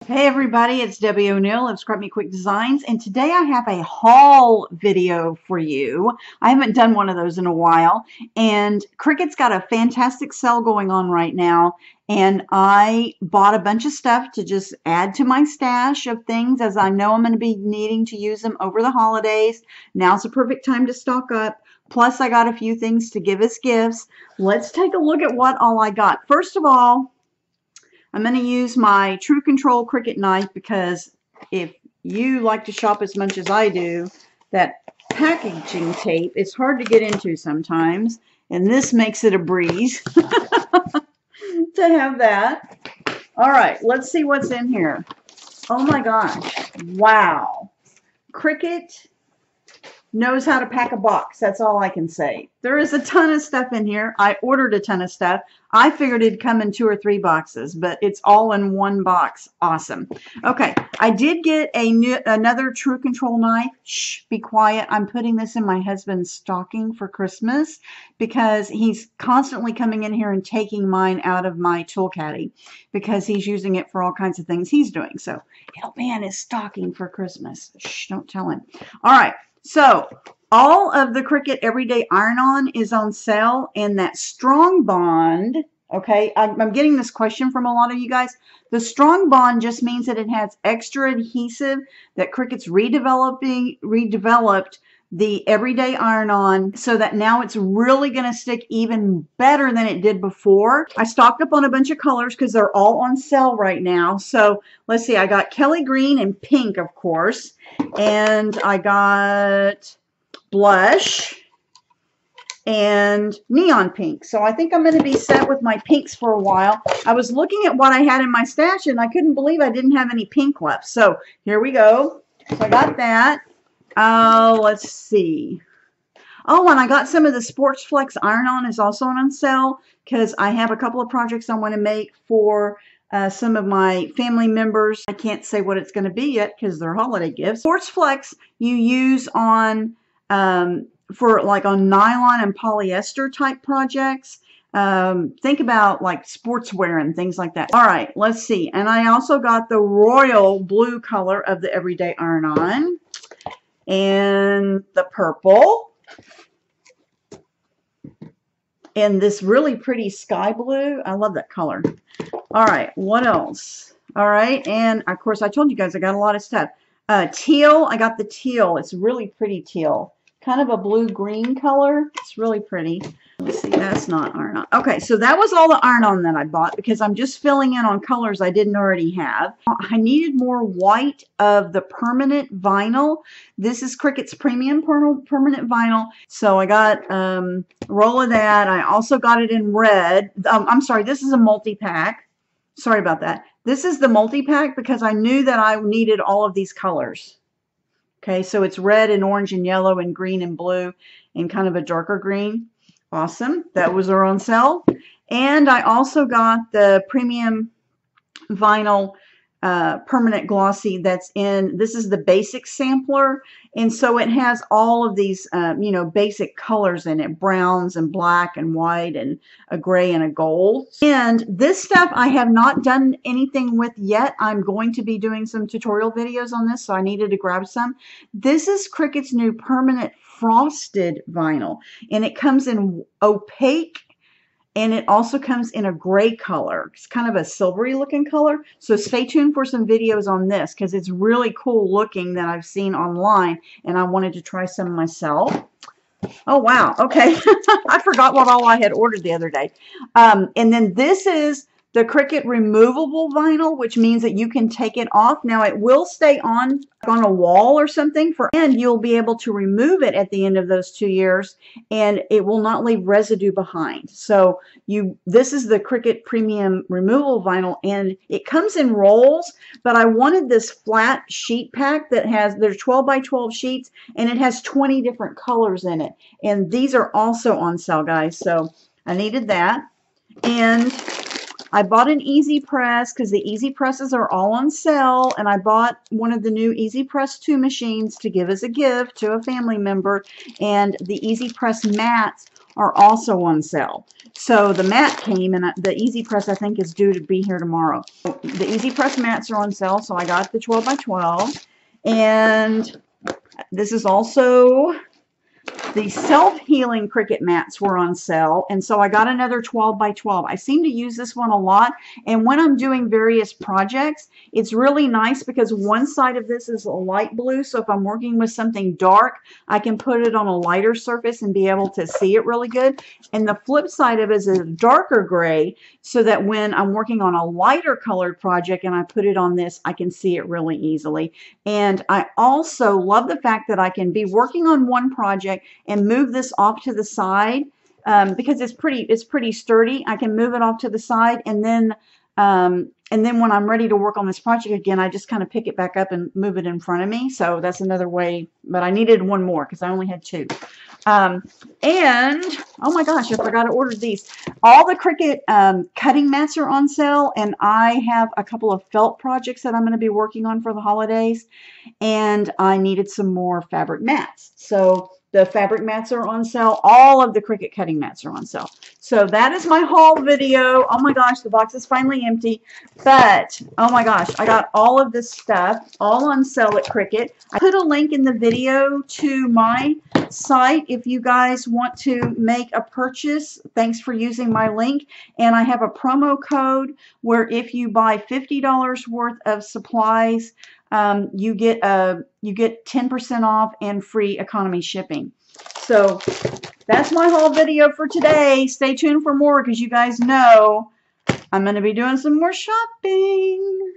Hey everybody, it's Debbie O'Neill of Scrub Me Quick Designs, and today I have a haul video for you. I haven't done one of those in a while, and Cricut's got a fantastic sale going on right now, and I bought a bunch of stuff to just add to my stash of things as I know I'm going to be needing to use them over the holidays. Now's the perfect time to stock up. Plus, I got a few things to give as gifts. Let's take a look at what all I got. First of all, I'm going to use my True Control Cricut knife because if you like to shop as much as I do, that packaging tape is hard to get into sometimes, and this makes it a breeze to have that. All right, let's see what's in here. Oh my gosh, wow. Cricut knows how to pack a box. That's all I can say. There is a ton of stuff in here. I ordered a ton of stuff. I figured it'd come in 2 or 3 boxes, but it's all in one box. Awesome. Okay, I did get another True Control knife. Shh, be quiet. I'm putting this in my husband's stocking for Christmas because he's constantly coming in here and taking mine out of my tool caddy because he's using it for all kinds of things he's doing. So it'll be in his stocking for Christmas. Shh, don't tell him. All right. So all of the Cricut Everyday Iron-On is on sale, and that Strong Bond, okay, I'm getting this question from a lot of you guys. The Strong Bond just means that it has extra adhesive that Cricut's redeveloped the Everyday Iron-On so that now it's really going to stick even better than it did before. I stocked up on a bunch of colors because they're all on sale right now. So let's see, I got Kelly Green and pink, of course, and I got blush and neon pink. So I think I'm going to be set with my pinks for a while. I was looking at what I had in my stash and I couldn't believe I didn't have any pink left. So here we go. So I got that. Let's see. Oh, and I got some of the Sports Flex Iron-On is also on sale because I have a couple of projects I want to make for some of my family members. I can't say what it's going to be yet because they're holiday gifts. Sports Flex you use on for like on nylon and polyester type projects. Think about like sportswear and things like that. All right, let's see. And I also got the royal blue color of the Everyday Iron-On and the purple and this really pretty sky blue. I love that color. All right, what else? All right, and of course I told you guys I got a lot of stuff. Teal, I got the teal. It's really pretty teal. Kind of a blue-green color. It's really pretty. Let's see, that's not iron-on. Okay, so that was all the iron-on that I bought because I'm just filling in on colors I didn't already have. I needed more white of the permanent vinyl. This is Cricut's premium permanent vinyl. So I got a roll of that. I also got it in red. I'm sorry, this is a multi-pack. Sorry about that. This is the multi-pack because I knew that I needed all of these colors. Okay, so it's red and orange and yellow and green and blue and kind of a darker green. Awesome. That was on sale. And I also got the premium vinyl permanent glossy that's in, this is the basic sampler. And so it has all of these, you know, basic colors in it, browns and black and white and a gray and a gold. And this stuff I have not done anything with yet. I'm going to be doing some tutorial videos on this, so I needed to grab some. This is Cricut's new permanent frosted vinyl, and it comes in opaque, and it also comes in a gray color. It's kind of a silvery looking color. So stay tuned for some videos on this because it's really cool looking that I've seen online, and I wanted to try some myself. Oh, wow. Okay. I forgot what all I had ordered the other day. And then this is the Cricut removable vinyl, which means that you can take it off. Now it will stay on a wall or something and you'll be able to remove it at the end of those 2 years and it will not leave residue behind. So this is the Cricut premium removable vinyl and it comes in rolls, but I wanted this flat sheet pack that there's 12 by 12 sheets and it has 20 different colors in it. And these are also on sale, guys. So I needed that. And I bought an Easy Press because the Easy Presses are all on sale, and I bought one of the new Easy Press 2 machines to give as a gift to a family member, and the Easy Press mats are also on sale. So the mat came, and the Easy Press I think is due to be here tomorrow. The Easy Press mats are on sale, so I got the 12 by 12. And this is also the self-healing Cricut mats were on sale, and so I got another 12 by 12. I seem to use this one a lot, and when I'm doing various projects, it's really nice because one side of this is a light blue, so if I'm working with something dark, I can put it on a lighter surface and be able to see it really good. And the flip side of it is a darker gray, so that when I'm working on a lighter colored project and I put it on this, I can see it really easily. And I also love the fact that I can be working on one project and move this off to the side because it's pretty sturdy. I can move it off to the side, and then when I'm ready to work on this project again, I just kind of pick it back up and move it in front of me. So that's another way, but I needed one more because I only had two. And oh my gosh, I forgot to order these. All the Cricut cutting mats are on sale, and I have a couple of felt projects that I'm going to be working on for the holidays, and I needed some more fabric mats. So the fabric mats are on sale. All of the Cricut cutting mats are on sale. So that is my haul video. Oh my gosh, the box is finally empty. But, oh my gosh, I got all of this stuff all on sale at Cricut. I put a link in the video to my site if you guys want to make a purchase. Thanks for using my link. And I have a promo code where if you buy $50 worth of supplies, you get 10% off and free economy shipping. So that's my haul video for today. Stay tuned for more because you guys know I'm going to be doing some more shopping.